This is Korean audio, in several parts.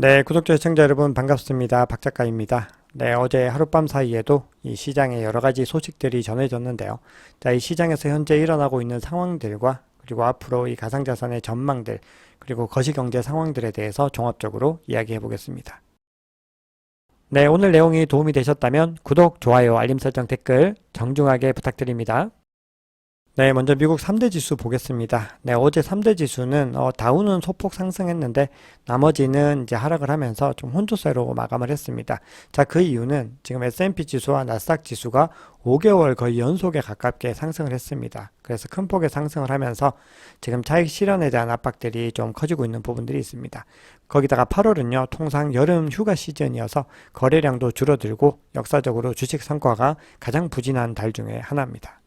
네, 구독자 시청자 여러분 반갑습니다. 박 작가입니다. 네, 어제 하룻밤 사이에도 이 시장에 여러 가지 소식들이 전해졌는데요. 자, 이 시장에서 현재 일어나고 있는 상황들과 그리고 앞으로 이 가상자산의 전망들 그리고 거시경제 상황들에 대해서 종합적으로 이야기해 보겠습니다. 네, 오늘 내용이 도움이 되셨다면 구독, 좋아요, 알림 설정, 댓글 정중하게 부탁드립니다. 네, 먼저 미국 3대 지수 보겠습니다. 네, 어제 3대 지수는 다우는 소폭 상승했는데 나머지는 이제 하락을 하면서 좀 혼조세로 마감을 했습니다. 자, 그 이유는 지금 S&P 지수와 나스닥 지수가 5개월 거의 연속에 가깝게 상승을 했습니다. 그래서 큰 폭의 상승을 하면서 지금 차익 실현에 대한 압박들이 좀 커지고 있는 부분들이 있습니다. 거기다가 8월은요, 통상 여름 휴가 시즌이어서 거래량도 줄어들고 역사적으로 주식 성과가 가장 부진한 달 중에 하나입니다.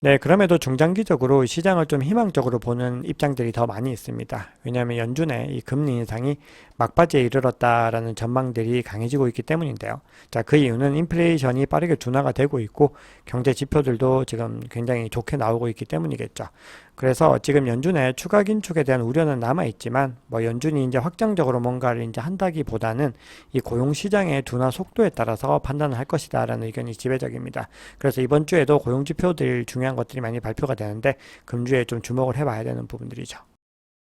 네, 그럼에도 중장기적으로 시장을 좀 희망적으로 보는 입장들이 더 많이 있습니다. 왜냐하면 연준의 이 금리 인상이 막바지에 이르렀다라는 전망들이 강해지고 있기 때문인데요. 자, 그 이유는 인플레이션이 빠르게 둔화가 되고 있고 경제 지표들도 지금 굉장히 좋게 나오고 있기 때문이겠죠. 그래서 지금 연준의 추가 긴축에 대한 우려는 남아 있지만 뭐 연준이 이제 확정적으로 뭔가를 이제 한다기보다는 이 고용 시장의 둔화 속도에 따라서 판단을 할 것이다라는 의견이 지배적입니다. 그래서 이번 주에도 고용 지표들 중요한 것들이 많이 발표가 되는데 금주에 좀 주목을 해봐야 되는 부분들이죠.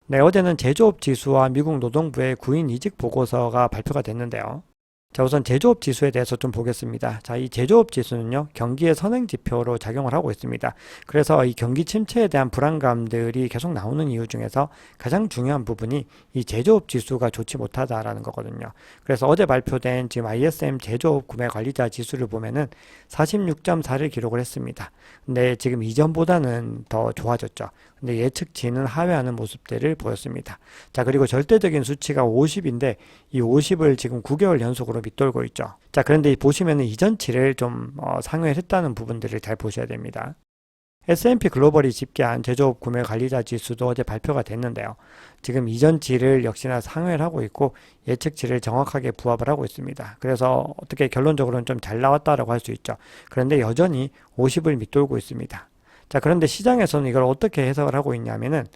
네, 어제는 제조업 지수와 미국 노동부의 구인 이직 보고서가 발표가 됐는데요. 자, 우선 제조업 지수에 대해서 좀 보겠습니다. 자, 이 제조업 지수는요, 경기의 선행 지표로 작용을 하고 있습니다. 그래서 이 경기 침체에 대한 불안감들이 계속 나오는 이유 중에서 가장 중요한 부분이 이 제조업 지수가 좋지 못하다라는 거거든요. 그래서 어제 발표된 지금 ISM 제조업 구매 관리자 지수를 보면은 46.4를 기록을 했습니다. 근데 지금 이전보다는 더 좋아졌죠. 근데 예측치는 하회하는 모습들을 보였습니다. 자, 그리고 절대적인 수치가 50인데 이 50을 지금 9개월 연속으로 밑돌고 있죠. 자, 그런데 보시면은 이전치를 좀 상회를 했다는 부분들을 잘 보셔야 됩니다. S&P 글로벌이 집계한 제조업 구매 관리자 지수도 어제 발표가 됐는데요. 지금 이전치를 역시나 상회를 하고 있고 예측치를 정확하게 부합을 하고 있습니다. 그래서 어떻게 결론적으로는 좀 잘 나왔다라고 할 수 있죠. 그런데 여전히 50을 밑돌고 있습니다. 자, 그런데 시장에서는 이걸 어떻게 해석을 하고 있냐면은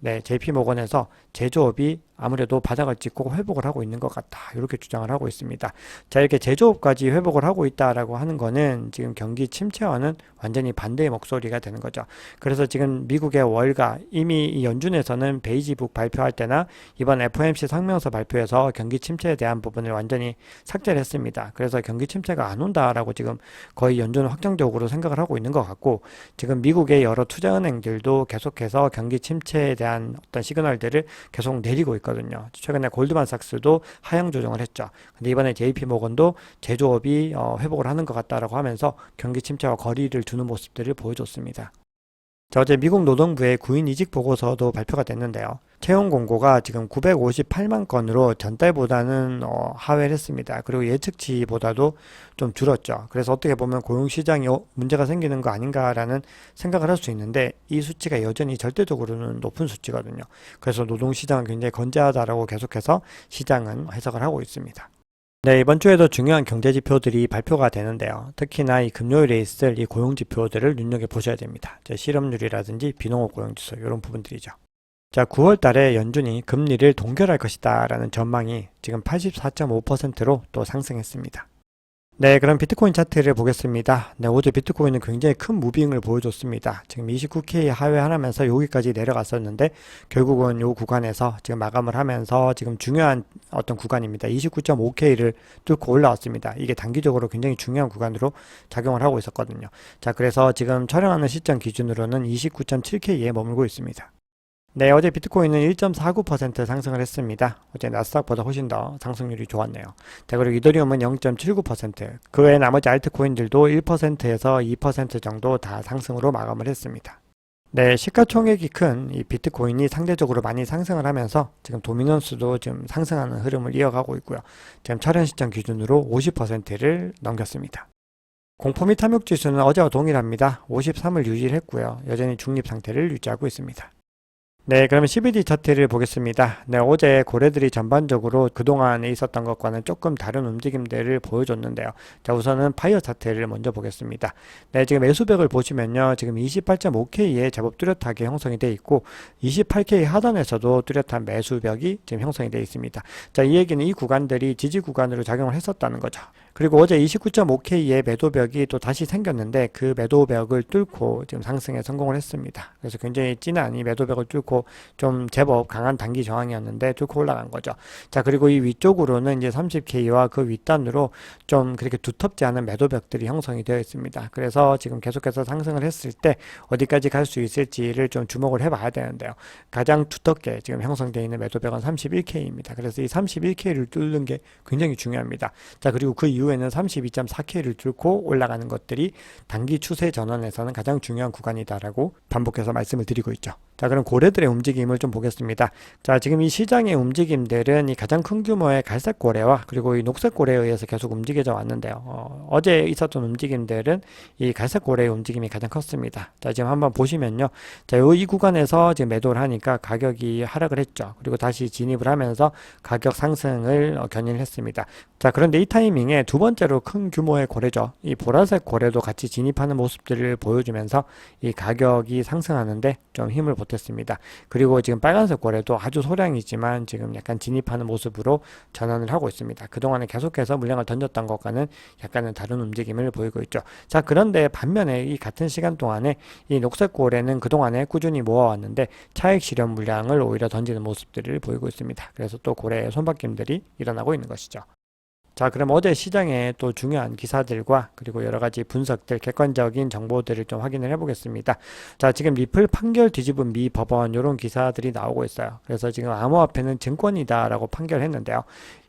네, JP모건에서 제조업이 아무래도 바닥을 찍고 회복을 하고 있는 것 같다. 이렇게 주장을 하고 있습니다. 자, 이렇게 제조업까지 회복을 하고 있다라고 하는 거는 지금 경기 침체와는 완전히 반대의 목소리가 되는 거죠. 그래서 지금 미국의 월가 이미 이 연준에서는 베이지북 발표할 때나 이번 FOMC 성명서 발표에서 경기 침체에 대한 부분을 완전히 삭제를 했습니다. 그래서 경기 침체가 안 온다라고 지금 거의 연준은 확정적으로 생각을 하고 있는 것 같고 지금 미국의 여러 투자은행들도 계속해서 경기 침체에 대한 어떤 시그널들을 계속 내리고 있거든요. 최근에 골드만삭스도 하향 조정을 했죠. 근데 이번에 JP모건도 제조업이 회복을 하는 것 같다라고 하면서 경기 침체와 거리를 두는 모습들을 보여줬습니다. 자, 어제 미국 노동부의 구인 이직 보고서도 발표가 됐는데요. 채용 공고가 지금 958만 건으로 전달보다는 하회를 했습니다. 그리고 예측치보다도 좀 줄었죠. 그래서 어떻게 보면 고용시장이 문제가 생기는 거 아닌가라는 생각을 할 수 있는데 이 수치가 여전히 절대적으로는 높은 수치거든요. 그래서 노동시장은 굉장히 건재하다라고 계속해서 시장은 해석을 하고 있습니다. 네, 이번 주에도 중요한 경제 지표들이 발표가 되는데요. 특히나 이 금요일에 있을 이 고용 지표들을 눈여겨보셔야 됩니다. 실업률이라든지 비농업 고용지수 이런 부분들이죠. 자, 9월 달에 연준이 금리를 동결할 것이다 라는 전망이 지금 84.5%로 또 상승했습니다. 네, 그럼 비트코인 차트를 보겠습니다. 네, 어제 비트코인은 굉장히 큰 무빙을 보여줬습니다. 지금 29K 하회하면서 여기까지 내려갔었는데 결국은 이 구간에서 지금 마감을 하면서 지금 중요한 어떤 구간입니다. 29.5K를 뚫고 올라왔습니다. 이게 단기적으로 굉장히 중요한 구간으로 작용을 하고 있었거든요. 자, 그래서 지금 촬영하는 시점 기준으로는 29.7K에 머물고 있습니다. 네, 어제 비트코인은 1.49% 상승을 했습니다. 어제 나스닥보다 훨씬 더 상승률이 좋았네요. 자, 그리고 이더리움은 0.79%, 그 외 나머지 알트코인들도 1%에서 2% 정도 다 상승으로 마감을 했습니다. 네, 시가총액이 큰 이 비트코인이 상대적으로 많이 상승을 하면서 지금 도미넌스도 지금 상승하는 흐름을 이어가고 있고요. 지금 촬영 시점 기준으로 50%를 넘겼습니다. 공포 및 탐욕 지수는 어제와 동일합니다. 53을 유지를 했고요. 여전히 중립 상태를 유지하고 있습니다. 네, 그러면 CBD 차트를 보겠습니다. 네, 어제 고래들이 전반적으로 그동안에 있었던 것과는 조금 다른 움직임들을 보여줬는데요. 자, 우선은 파이어 차트를 먼저 보겠습니다. 네, 지금 매수벽을 보시면요. 지금 28.5K에 제법 뚜렷하게 형성이 되어 있고 28K 하단에서도 뚜렷한 매수벽이 지금 형성이 되어 있습니다. 자, 이 얘기는 이 구간들이 지지 구간으로 작용을 했었다는 거죠. 그리고 어제 29.5K의 매도벽이 또 다시 생겼는데 그 매도벽을 뚫고 지금 상승에 성공을 했습니다. 그래서 굉장히 진한 이 매도벽을 뚫고 좀 제법 강한 단기 저항이었는데 뚫고 올라간 거죠. 자, 그리고 이 위쪽으로는 이제 30K와 그 윗단으로 좀 그렇게 두텁지 않은 매도벽들이 형성이 되어 있습니다. 그래서 지금 계속해서 상승을 했을 때 어디까지 갈 수 있을지를 좀 주목을 해봐야 되는데요. 가장 두텁게 지금 형성되어 있는 매도벽은 31K입니다. 그래서 이 31K를 뚫는 게 굉장히 중요합니다. 자, 그리고 그 이후에는 32.4K를 뚫고 올라가는 것들이 단기 추세 전환에서는 가장 중요한 구간이다라고 반복해서 말씀을 드리고 있죠. 자, 그럼 고래들의 움직임을 좀 보겠습니다. 자, 지금 이 시장의 움직임들은 이 가장 큰 규모의 갈색 고래와 그리고 이 녹색 고래에 의해서 계속 움직여져 왔는데요. 어제 있었던 움직임들은 이 갈색 고래의 움직임이 가장 컸습니다. 자, 지금 한번 보시면요. 자, 이 구간에서 지금 매도를 하니까 가격이 하락을 했죠. 그리고 다시 진입을 하면서 가격 상승을 견인을 했습니다. 자, 그런데 이 타이밍에 두 번째로 큰 규모의 고래죠. 이 보라색 고래도 같이 진입하는 모습들을 보여주면서 이 가격이 상승하는데 좀 힘을 보탰습니다. 그리고 지금 빨간색 고래도 아주 소량이지만 지금 약간 진입하는 모습으로 전환을 하고 있습니다. 그동안에 계속해서 물량을 던졌던 것과는 약간은 다른 움직임을 보이고 있죠. 자, 그런데 반면에 이 같은 시간 동안에 이 녹색 고래는 그동안에 꾸준히 모아왔는데 차익 실현 물량을 오히려 던지는 모습들을 보이고 있습니다. 그래서 또 고래의 손바뀜들이 일어나고 있는 것이죠. 자, 그럼 어제 시장에 또 중요한 기사들과 그리고 여러 가지 분석들, 객관적인 정보들을 좀 확인을 해보겠습니다. 자, 지금 리플 판결 뒤집은 미 법원 이런 기사들이 나오고 있어요. 그래서 지금 암호화폐는 증권이다라고 판결했는데요.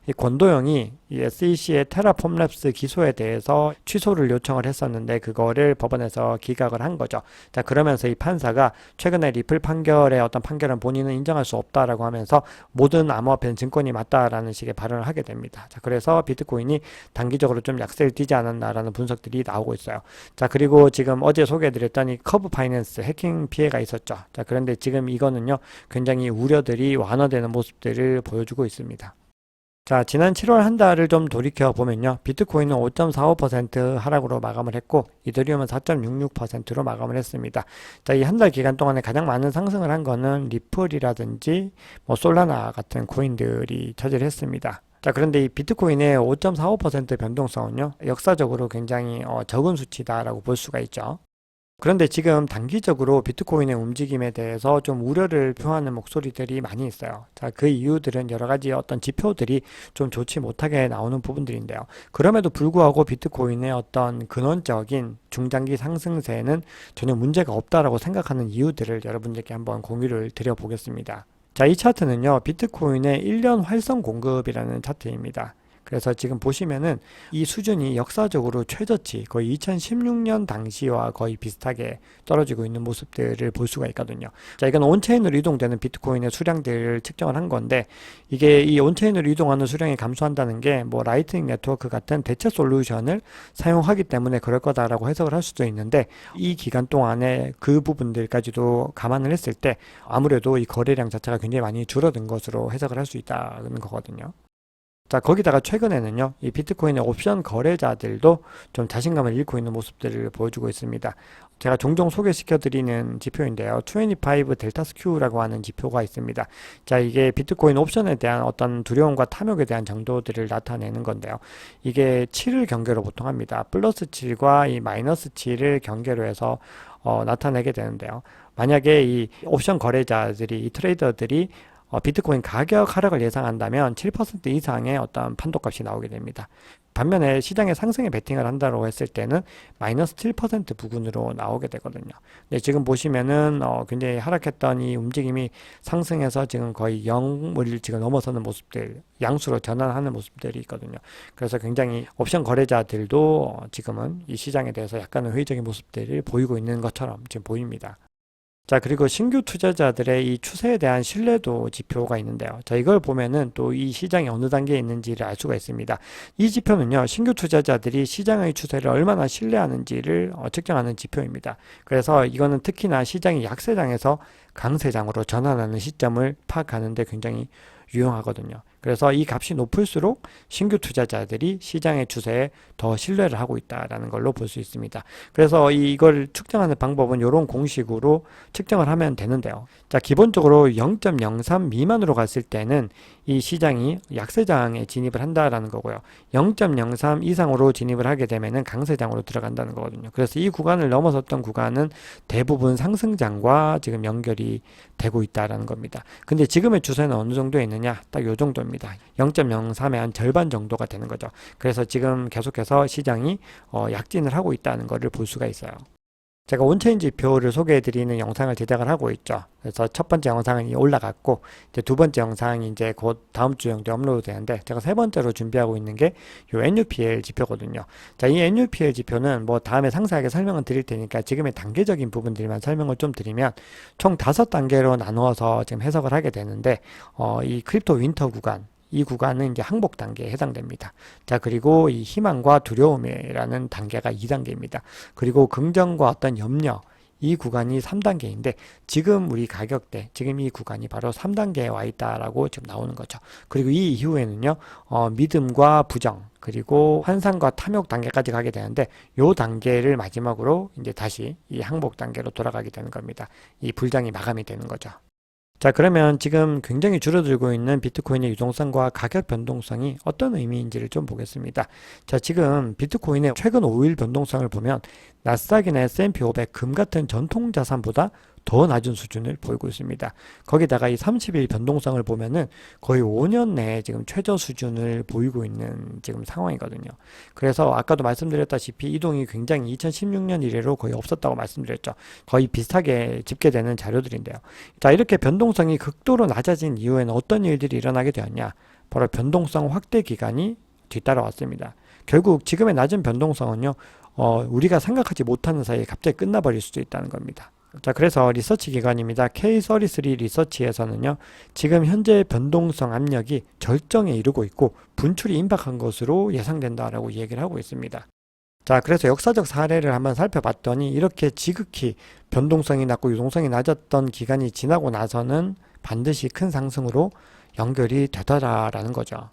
이 권도영이 이 SEC의 테라폼랩스 기소에 대해서 취소를 요청을 했었는데 그거를 법원에서 기각을 한 거죠. 자, 그러면서 이 판사가 최근에 리플 판결의 어떤 판결은 본인은 인정할 수 없다라고 하면서 모든 암호화폐는 증권이 맞다라는 식의 발언을 하게 됩니다. 자, 그래서 비트코인이 단기적으로 좀 약세를 띠지 않았나라는 분석들이 나오고 있어요. 자, 그리고 지금 어제 소개해드렸던 이 커브 파이낸스 해킹 피해가 있었죠. 자, 그런데 지금 이거는요 굉장히 우려들이 완화되는 모습들을 보여주고 있습니다. 자, 지난 7월 한 달을 좀 돌이켜 보면요. 비트코인은 5.45% 하락으로 마감을 했고, 이더리움은 4.66%로 마감을 했습니다. 자, 이 한 달 기간 동안에 가장 많은 상승을 한 거는 리플이라든지 뭐 솔라나 같은 코인들이 차지를 했습니다. 자, 그런데 이 비트코인의 5.45% 변동성은요, 역사적으로 굉장히 적은 수치다라고 볼 수가 있죠. 그런데 지금 단기적으로 비트코인의 움직임에 대해서 좀 우려를 표하는 목소리들이 많이 있어요. 자, 그 이유들은 여러 가지 어떤 지표들이 좀 좋지 못하게 나오는 부분들인데요. 그럼에도 불구하고 비트코인의 어떤 근원적인 중장기 상승세는 전혀 문제가 없다라고 생각하는 이유들을 여러분들께 한번 공유를 드려보겠습니다. 자, 이 차트는요, 비트코인의 1년 활성 공급이라는 차트입니다. 그래서 지금 보시면은 이 수준이 역사적으로 최저치 거의 2016년 당시와 거의 비슷하게 떨어지고 있는 모습들을 볼 수가 있거든요. 자, 이건 온체인으로 이동되는 비트코인의 수량들을 측정을 한 건데 이게 이 온체인으로 이동하는 수량이 감소한다는 게 뭐 라이트닝 네트워크 같은 대체 솔루션을 사용하기 때문에 그럴 거다라고 해석을 할 수도 있는데 이 기간 동안에 그 부분들까지도 감안을 했을 때 아무래도 이 거래량 자체가 굉장히 많이 줄어든 것으로 해석을 할 수 있다는 거거든요. 자, 거기다가 최근에는요, 이 비트코인의 옵션 거래자들도 좀 자신감을 잃고 있는 모습들을 보여주고 있습니다. 제가 종종 소개시켜드리는 지표인데요. 25 델타 스큐라고 하는 지표가 있습니다. 자, 이게 비트코인 옵션에 대한 어떤 두려움과 탐욕에 대한 정도들을 나타내는 건데요. 이게 7을 경계로 보통 합니다. 플러스 7과 이 마이너스 7을 경계로 해서 나타내게 되는데요. 만약에 이 옵션 거래자들이, 이 트레이더들이 비트코인 가격 하락을 예상한다면 7% 이상의 어떤 판도값이 나오게 됩니다. 반면에 시장에 상승에 베팅을 한다고 했을 때는 마이너스 7% 부근으로 나오게 되거든요. 근데 지금 보시면은 굉장히 하락했던 이 움직임이 상승해서 지금 거의 0을 지금 넘어서는 모습들, 양수로 전환하는 모습들이 있거든요. 그래서 굉장히 옵션 거래자들도 지금은 이 시장에 대해서 약간은 회의적인 모습들을 보이고 있는 것처럼 지금 보입니다. 자, 그리고 신규 투자자들의 이 추세에 대한 신뢰도 지표가 있는데요. 자, 이걸 보면은 또 이 시장이 어느 단계에 있는지를 알 수가 있습니다. 이 지표는요, 신규 투자자들이 시장의 추세를 얼마나 신뢰하는지를 측정하는 지표입니다. 그래서 이거는 특히나 시장이 약세장에서 강세장으로 전환하는 시점을 파악하는 데 굉장히 유용하거든요. 그래서 이 값이 높을수록 신규 투자자들이 시장의 추세에 더 신뢰를 하고 있다라는 걸로 볼 수 있습니다. 그래서 이걸 측정하는 방법은 이런 공식으로 측정을 하면 되는데요. 자, 기본적으로 0.03 미만으로 갔을 때는 이 시장이 약세장에 진입을 한다라는 거고요. 0.03 이상으로 진입을 하게 되면은 강세장으로 들어간다는 거거든요. 그래서 이 구간을 넘어섰던 구간은 대부분 상승장과 지금 연결이 되고 있다라는 겁니다. 근데 지금의 추세는 어느 정도에 있느냐? 딱 요 정도입니다. 0.03의 한 절반 정도가 되는 거죠. 그래서 지금 계속해서 시장이 약진을 하고 있다는 것을 볼 수가 있어요. 제가 온체인 지표를 소개해드리는 영상을 제작을 하고 있죠. 그래서 첫 번째 영상은 올라갔고, 이제 두 번째 영상이 이제 곧 다음 주 정도에 업로드 되는데, 제가 세 번째로 준비하고 있는 게 요 NUPL 지표거든요. 자, 이 NUPL 지표는 뭐 다음에 상세하게 설명을 드릴 테니까 지금의 단계적인 부분들만 설명을 좀 드리면, 총 5단계로 나누어서 지금 해석을 하게 되는데, 이 크립토 윈터 구간, 이 구간은 이제 항복 단계에 해당됩니다. 자, 그리고 이 희망과 두려움이라는 단계가 2단계입니다. 그리고 긍정과 어떤 염려, 이 구간이 3단계인데 지금 우리 가격대, 지금 이 구간이 바로 3단계에 와 있다라고 지금 나오는 거죠. 그리고 이 이후에는요, 믿음과 부정, 그리고 환상과 탐욕 단계까지 가게 되는데 요 단계를 마지막으로 이제 다시 이 항복 단계로 돌아가게 되는 겁니다. 이 불장이 마감이 되는 거죠. 자, 그러면 지금 굉장히 줄어들고 있는 비트코인의 유동성과 가격 변동성이 어떤 의미인지를 좀 보겠습니다. 자, 지금 비트코인의 최근 5일 변동성을 보면 나스닥이나 S&P 500, 금 같은 전통 자산보다 더 낮은 수준을 보이고 있습니다. 거기다가 이 30일 변동성을 보면은 거의 5년 내에 지금 최저 수준을 보이고 있는 지금 상황이거든요. 그래서 아까도 말씀드렸다시피 이동이 굉장히 2016년 이래로 거의 없었다고 말씀드렸죠. 거의 비슷하게 집계되는 자료들인데요. 자, 이렇게 변동성이 극도로 낮아진 이후에는 어떤 일들이 일어나게 되었냐? 바로 변동성 확대 기간이 뒤따라왔습니다. 결국 지금의 낮은 변동성은요, 우리가 생각하지 못하는 사이에 갑자기 끝나버릴 수도 있다는 겁니다. 자, 그래서 리서치 기관입니다. K33 리서치에서는요, 지금 현재 변동성 압력이 절정에 이르고 있고 분출이 임박한 것으로 예상된다라고 얘기를 하고 있습니다. 자, 그래서 역사적 사례를 한번 살펴봤더니 이렇게 지극히 변동성이 낮고 유동성이 낮았던 기간이 지나고 나서는 반드시 큰 상승으로 연결이 되더라라는 거죠.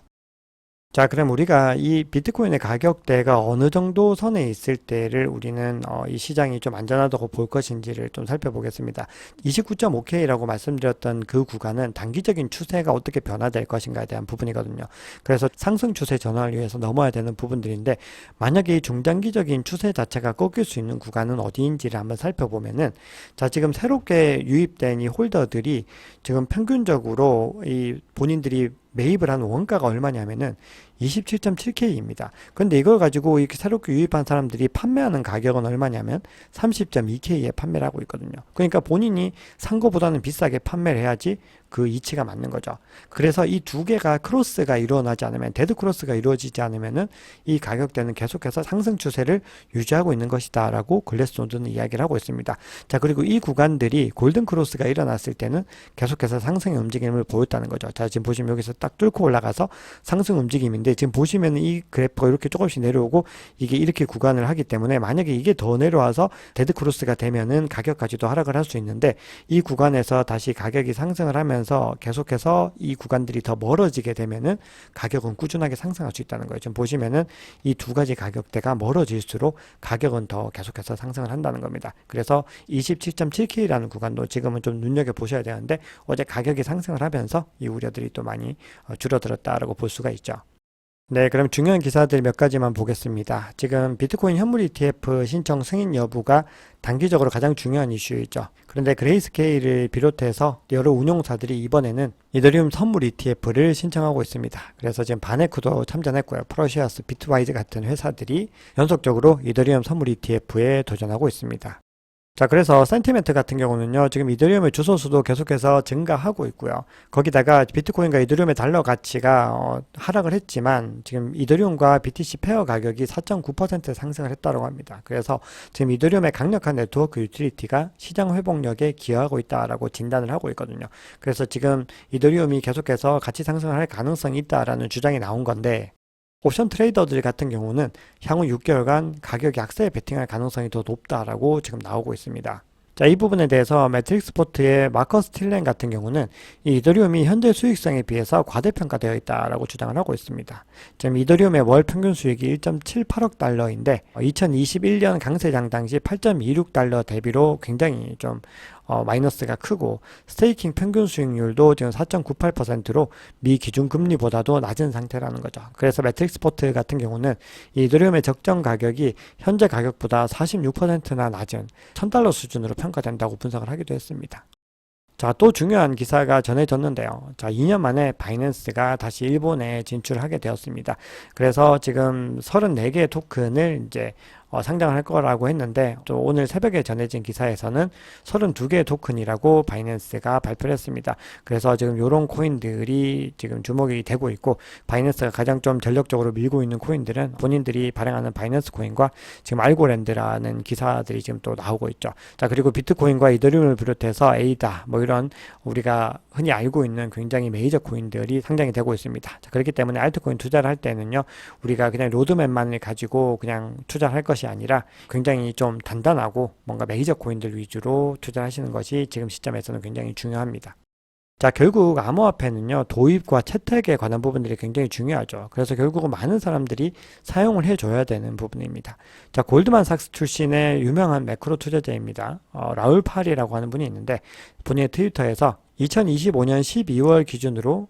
자, 그럼 우리가 이 비트코인의 가격대가 어느 정도 선에 있을 때를 우리는 이 시장이 좀 안전하다고 볼 것인지를 좀 살펴보겠습니다. 29.5K라고 말씀드렸던 그 구간은 단기적인 추세가 어떻게 변화될 것인가에 대한 부분이거든요. 그래서 상승 추세 전환을 위해서 넘어야 되는 부분들인데 만약에 이 중장기적인 추세 자체가 꺾일 수 있는 구간은 어디인지를 한번 살펴보면은 자, 지금 새롭게 유입된 이 홀더들이 지금 평균적으로 이 본인들이 매입을 한 원가가 얼마냐면은 27.7K입니다. 근데 이걸 가지고 이렇게 새롭게 유입한 사람들이 판매하는 가격은 얼마냐면 30.2K에 판매를 하고 있거든요. 그러니까 본인이 산 거보다는 비싸게 판매를 해야지 그 이치가 맞는 거죠. 그래서 이 두 개가 크로스가 일어나지 않으면, 데드 크로스가 이루어지지 않으면은 이 가격대는 계속해서 상승 추세를 유지하고 있는 것이다 라고 글래스노드는 이야기를 하고 있습니다. 자, 그리고 이 구간들이 골든 크로스가 일어났을 때는 계속해서 상승의 움직임을 보였다는 거죠. 자, 지금 보시면 여기서 딱 뚫고 올라가서 상승 움직임인데 지금 보시면 이 그래프가 이렇게 조금씩 내려오고 이게 이렇게 구간을 하기 때문에 만약에 이게 더 내려와서 데드 크로스가 되면은 가격까지도 하락을 할 수 있는데 이 구간에서 다시 가격이 상승을 하면서 계속해서 이 구간들이 더 멀어지게 되면은 가격은 꾸준하게 상승할 수 있다는 거예요. 지금 보시면은 이 두 가지 가격대가 멀어질수록 가격은 더 계속해서 상승을 한다는 겁니다. 그래서 27.7K라는 구간도 지금은 좀 눈여겨보셔야 되는데 어제 가격이 상승을 하면서 이 우려들이 또 많이 줄어들었다라고 볼 수가 있죠. 네, 그럼 중요한 기사들 몇 가지만 보겠습니다. 지금 비트코인 현물 ETF 신청 승인 여부가 단기적으로 가장 중요한 이슈이죠. 그런데 그레이스케일을 비롯해서 여러 운용사들이 이번에는 이더리움 선물 ETF를 신청하고 있습니다. 그래서 지금 바네크도 참전했고요. 프로시아스, 비트와이즈 같은 회사들이 연속적으로 이더리움 선물 ETF에 도전하고 있습니다. 자, 그래서 센티멘트 같은 경우는요, 지금 이더리움의 주소수도 계속해서 증가하고 있고요. 거기다가 비트코인과 이더리움의 달러 가치가 하락을 했지만 지금 이더리움과 BTC 페어 가격이 4.9% 상승을 했다고 합니다. 그래서 지금 이더리움의 강력한 네트워크 유틸리티가 시장 회복력에 기여하고 있다라고 진단을 하고 있거든요. 그래서 지금 이더리움이 계속해서 가치 상승을 할 가능성이 있다라는 주장이 나온 건데, 옵션 트레이더들 같은 경우는 향후 6개월간 가격 약세에 베팅할 가능성이 더 높다라고 지금 나오고 있습니다. 자, 이 부분에 대해서 매트릭스포트의 마커스 틸렌 같은 경우는 이 이더리움이 현재 수익성에 비해서 과대평가되어 있다라고 주장을 하고 있습니다. 지금 이더리움의 월 평균 수익이 1.78억 달러인데 2021년 강세장 당시 8.26달러 대비로 굉장히 좀 마이너스가 크고, 스테이킹 평균 수익률도 지금 4.98%로 미 기준금리보다도 낮은 상태라는 거죠. 그래서 매트릭스포트 같은 경우는 이 이더리움의 적정 가격이 현재 가격보다 46%나 낮은 1000달러 수준으로 평가된다고 분석을 하기도 했습니다. 자, 또 중요한 기사가 전해졌는데요. 자, 2년 만에 바이낸스가 다시 일본에 진출하게 되었습니다. 그래서 지금 34개의 토큰을 이제 상장을 할 거라고 했는데, 또 오늘 새벽에 전해진 기사에서는 32개의 토큰이라고 바이낸스가 발표를 했습니다. 그래서 지금 이런 코인들이 지금 주목이 되고 있고, 바이낸스가 가장 좀 전력적으로 밀고 있는 코인들은 본인들이 발행하는 바이낸스 코인과 지금 알고랜드라는 기사들이 지금 또 나오고 있죠. 자, 그리고 비트코인과 이더리움을 비롯해서 에이다 뭐 이런 우리가 흔히 알고 있는 굉장히 메이저 코인들이 상장이 되고 있습니다. 자, 그렇기 때문에 알트코인 투자를 할 때는요, 우리가 그냥 로드맵만을 가지고 그냥 투자할 것이 아니라 굉장히 좀 단단하고 뭔가 메이저 코인들 위주로 투자하시는 것이 지금 시점에서는 굉장히 중요합니다. 자, 결국 암호화폐는요, 도입과 채택에 관한 부분들이 굉장히 중요하죠. 그래서 결국은 많은 사람들이 사용을 해줘야 되는 부분입니다. 자, 골드만삭스 출신의 유명한 매크로 투자자입니다. 라울 팔이라고 하는 분이 있는데, 본인의 트위터에서 2025년 12월 기준으로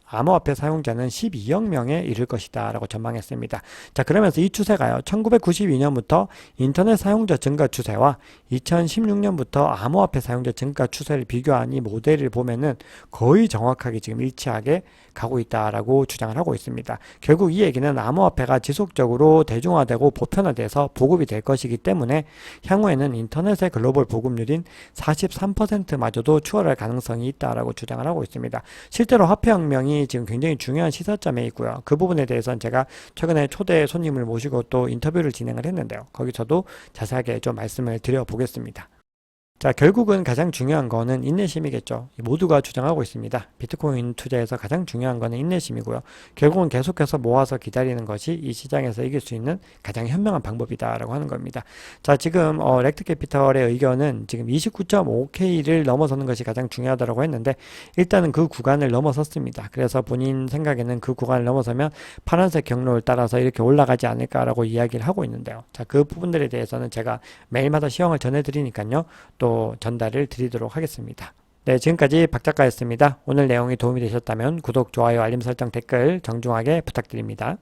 암호화폐 사용자는 12억 명에 이를 것이다 라고 전망했습니다. 자, 그러면서 이 추세가요, 1992년부터 인터넷 사용자 증가 추세와 2016년부터 암호화폐 사용자 증가 추세를 비교한 이 모델을 보면은 거의 정확하게 지금 일치하게 가고 있다라고 주장을 하고 있습니다. 결국 이 얘기는 암호화폐가 지속적으로 대중화되고 보편화돼서 보급이 될 것이기 때문에 향후에는 인터넷의 글로벌 보급률인 43%마저도 추월할 가능성이 있다라고 주장을 하고 있습니다. 실제로 화폐혁명이 지금 굉장히 중요한 시사점에 있고요. 그 부분에 대해서는 제가 최근에 초대 손님을 모시고 또 인터뷰를 진행을 했는데요. 거기서도 자세하게 좀 말씀을 드려보겠습니다. 자, 결국은 가장 중요한 거는 인내심이겠죠. 모두가 주장하고 있습니다. 비트코인 투자에서 가장 중요한 거는 인내심이고요. 결국은 계속해서 모아서 기다리는 것이 이 시장에서 이길 수 있는 가장 현명한 방법이다라고 하는 겁니다. 자, 지금 렉트캐피털의 의견은 지금 29.5K를 넘어서는 것이 가장 중요하다고 했는데, 일단은 그 구간을 넘어섰습니다. 그래서 본인 생각에는 그 구간을 넘어서면 파란색 경로를 따라서 이렇게 올라가지 않을까라고 이야기를 하고 있는데요. 자, 그 부분들에 대해서는 제가 매일마다 시황을 전해드리니까요, 또 전달을 드리도록 하겠습니다. 네, 지금까지 박 작가였습니다. 오늘 내용이 도움이 되셨다면 구독, 좋아요, 알림 설정, 댓글 정중하게 부탁드립니다.